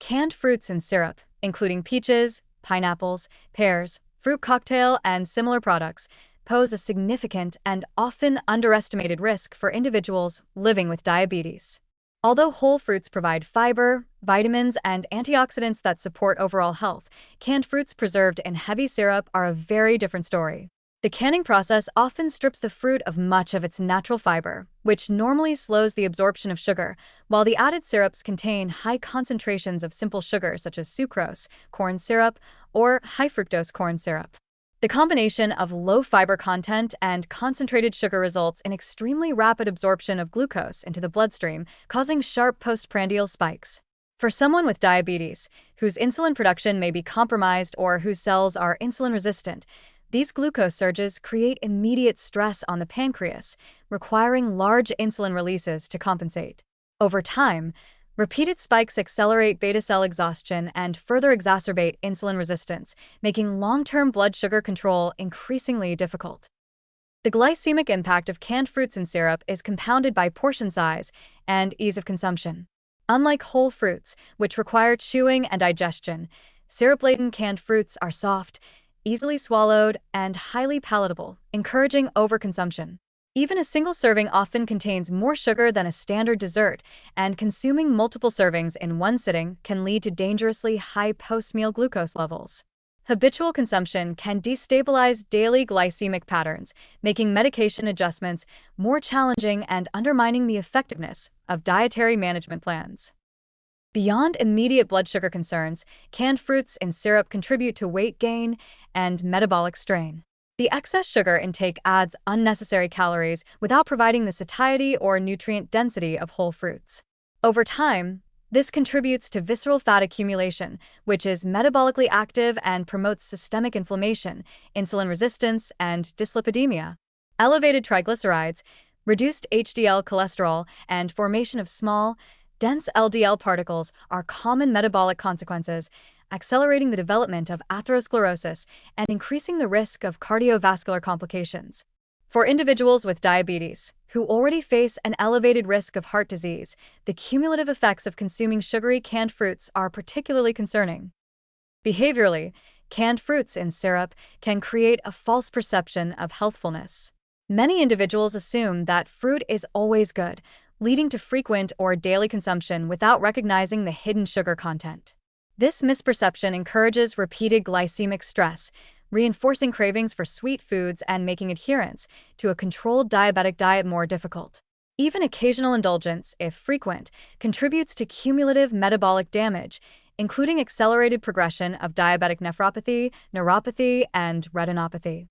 Canned fruits and syrup, including peaches, pineapples, pears, fruit cocktail, and similar products, pose a significant and often underestimated risk for individuals living with diabetes. Although whole fruits provide fiber, vitamins, and antioxidants that support overall health, canned fruits preserved in heavy syrup are a very different story. The canning process often strips the fruit of much of its natural fiber, which normally slows the absorption of sugar, while the added syrups contain high concentrations of simple sugar such as sucrose, corn syrup, or high fructose corn syrup. The combination of low fiber content and concentrated sugar results in extremely rapid absorption of glucose into the bloodstream, causing sharp postprandial spikes. For someone with diabetes, whose insulin production may be compromised or whose cells are insulin resistant, these glucose surges create immediate stress on the pancreas, requiring large insulin releases to compensate. Over time, repeated spikes accelerate beta cell exhaustion and further exacerbate insulin resistance, making long-term blood sugar control increasingly difficult. The glycemic impact of canned fruits and syrup is compounded by portion size and ease of consumption. Unlike whole fruits, which require chewing and digestion, syrup-laden canned fruits are soft, easily swallowed, and highly palatable, encouraging overconsumption. Even a single serving often contains more sugar than a standard dessert, and consuming multiple servings in one sitting can lead to dangerously high post-meal glucose levels. Habitual consumption can destabilize daily glycemic patterns, making medication adjustments more challenging and undermining the effectiveness of dietary management plans. Beyond immediate blood sugar concerns, canned fruits and syrup contribute to weight gain and metabolic strain. The excess sugar intake adds unnecessary calories without providing the satiety or nutrient density of whole fruits. Over time, this contributes to visceral fat accumulation, which is metabolically active and promotes systemic inflammation, insulin resistance, and dyslipidemia. Elevated triglycerides, reduced HDL cholesterol, and formation of small, dense LDL particles are common metabolic consequences, accelerating the development of atherosclerosis and increasing the risk of cardiovascular complications. For individuals with diabetes, who already face an elevated risk of heart disease, the cumulative effects of consuming sugary canned fruits are particularly concerning. Behaviorally, canned fruits in syrup can create a false perception of healthfulness. Many individuals assume that fruit is always good, leading to frequent or daily consumption without recognizing the hidden sugar content. This misperception encourages repeated glycemic stress, reinforcing cravings for sweet foods and making adherence to a controlled diabetic diet more difficult. Even occasional indulgence, if frequent, contributes to cumulative metabolic damage, including accelerated progression of diabetic nephropathy, neuropathy, and retinopathy.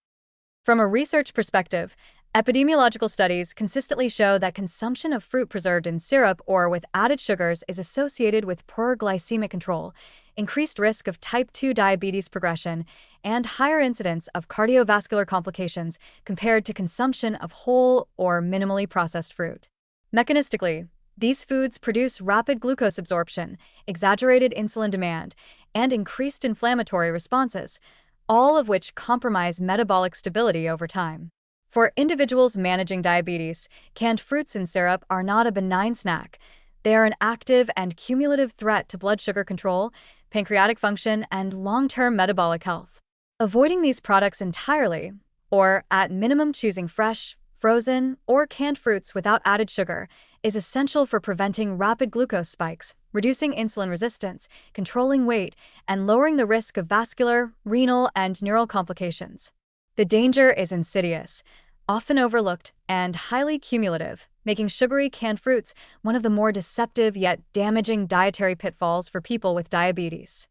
From a research perspective, epidemiological studies consistently show that consumption of fruit preserved in syrup or with added sugars is associated with poorer glycemic control, increased risk of type 2 diabetes progression, and higher incidence of cardiovascular complications compared to consumption of whole or minimally processed fruit. Mechanistically, these foods produce rapid glucose absorption, exaggerated insulin demand, and increased inflammatory responses, all of which compromise metabolic stability over time. For individuals managing diabetes, canned fruits and syrup are not a benign snack. They are an active and cumulative threat to blood sugar control, pancreatic function, and long-term metabolic health. Avoiding these products entirely, or at minimum choosing fresh, frozen, or canned fruits without added sugar, is essential for preventing rapid glucose spikes, reducing insulin resistance, controlling weight, and lowering the risk of vascular, renal, and neural complications. The danger is insidious, often overlooked, and highly cumulative, making sugary canned fruits one of the more deceptive yet damaging dietary pitfalls for people with diabetes.